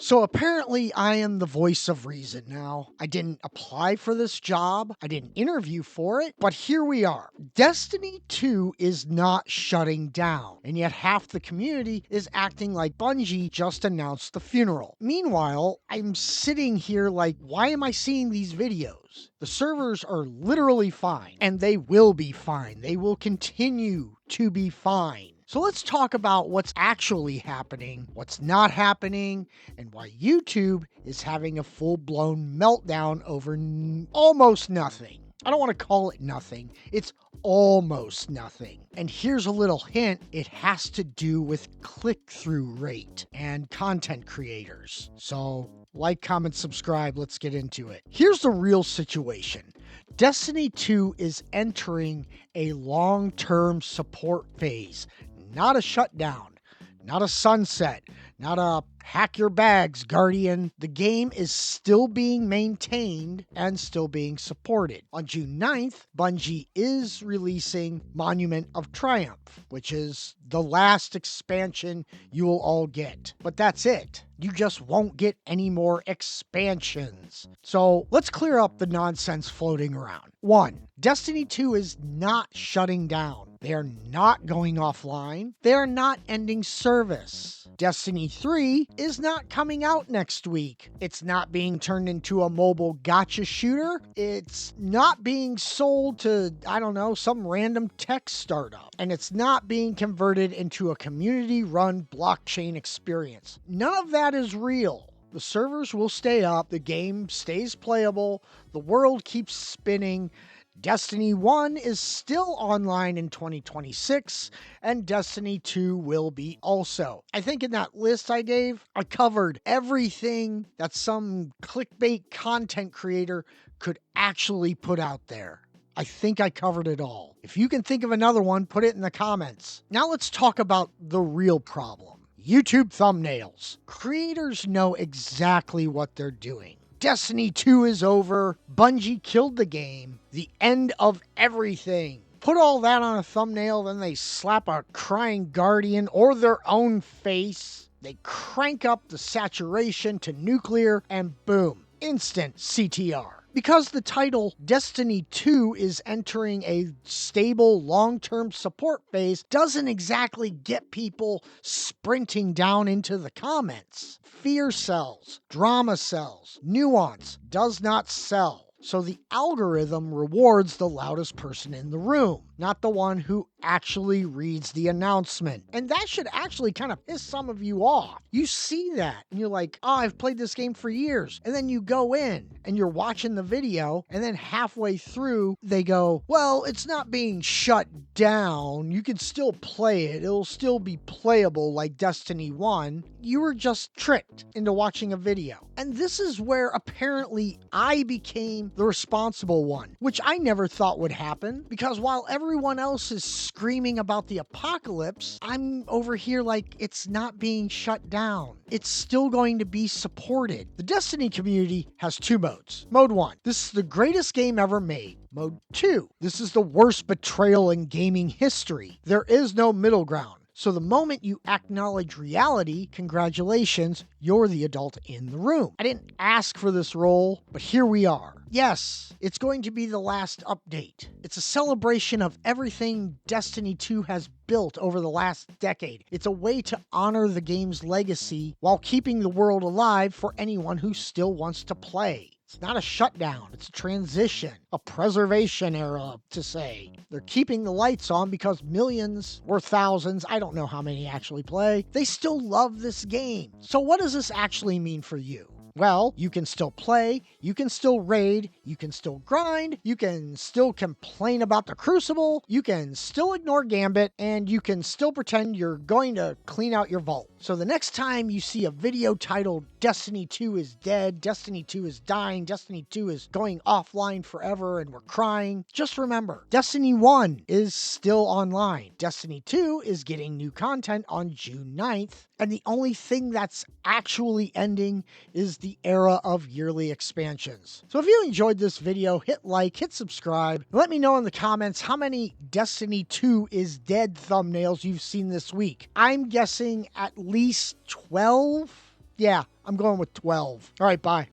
So apparently I am the voice of reason now. I didn't apply for this job. I didn't interview for it, but here we are. Destiny 2 is not shutting down, and yet half the community is acting like Bungie just announced the funeral. Meanwhile, I'm sitting here like, why am I seeing these videos? The servers are literally fine, and they will be fine. They will continue to be fine. So let's talk about what's actually happening, what's not happening, and why YouTube is having a full-blown meltdown over almost nothing. I don't want to call it nothing. It's almost nothing. And here's a little hint. It has to do with click-through rate and content creators. So like, comment, subscribe. Let's get into it. Here's the real situation. Destiny 2 is entering a long-term support phase. Not a shutdown, not a sunset, not a hack your bags, Guardian. The game is still being maintained and still being supported. On June 9th, Bungie is releasing Monument of Triumph, which is the last expansion you will all get. But that's it. You just won't get any more expansions. So let's clear up the nonsense floating around. 1. Destiny 2 is not shutting down. They are not going offline. They are not ending service. Destiny 3 is not coming out next week. It's not being turned into a mobile gotcha shooter. It's not being sold to, I don't know, some random tech startup. And it's not being converted into a community-run blockchain experience. None of that is real. The servers will stay up. The game stays playable. The world keeps spinning. Destiny 1 is still online in 2026, and Destiny 2 will be also. I think in that list I gave, I covered everything that some clickbait content creator could actually put out there. I think I covered it all. If you can think of another one, put it in the comments. Now let's talk about the real problem. YouTube thumbnails. Creators know exactly what they're doing. Destiny 2 is over. Bungie killed the game. The end of everything. Put all that on a thumbnail, then they slap a crying Guardian or their own face. They crank up the saturation to nuclear, and boom, instant CTR. Because the title Destiny 2 is entering a stable long-term support phase doesn't exactly get people sprinting down into the comments. Fear sells, drama sells, nuance does not sell. So the algorithm rewards the loudest person in the room, not the one who actually reads the announcement. And that should actually kind of piss some of you off. You see that and you're like, oh, I've played this game for years. And then you go in and you're watching the video, and then halfway through they go, well, it's not being shut down. You can still play it. It'll still be playable like Destiny 1. You were just tricked into watching a video. And this is where apparently I became the responsible one, which I never thought would happen, because while everyone else is screaming about the apocalypse, I'm over here like, it's not being shut down. It's still going to be supported. The Destiny community has two modes. Mode 1, this is the greatest game ever made. Mode 2, this is the worst betrayal in gaming history. There is no middle ground. So the moment you acknowledge reality, congratulations, you're the adult in the room. I didn't ask for this role, but here we are. Yes, it's going to be the last update. It's a celebration of everything Destiny 2 has built over the last decade. It's a way to honor the game's legacy while keeping the world alive for anyone who still wants to play. It's not a shutdown, it's a transition, a preservation era, to say. They're keeping the lights on because millions or thousands, I don't know how many actually play, they still love this game. So what does this actually mean for you? Well, you can still play, you can still raid, you can still grind, you can still complain about the Crucible, you can still ignore Gambit, and you can still pretend you're going to clean out your vault. So the next time you see a video titled Destiny 2 is dead, Destiny 2 is dying, Destiny 2 is going offline forever and we're crying, just remember, Destiny 1 is still online. Destiny 2 is getting new content on June 9th, and the only thing that's actually ending is the era of yearly expansions. So if you enjoyed this video, hit like, hit subscribe, and let me know in the comments how many Destiny 2 is dead thumbnails you've seen this week. I'm guessing at least 12. Yeah, I'm going with 12. All right, bye.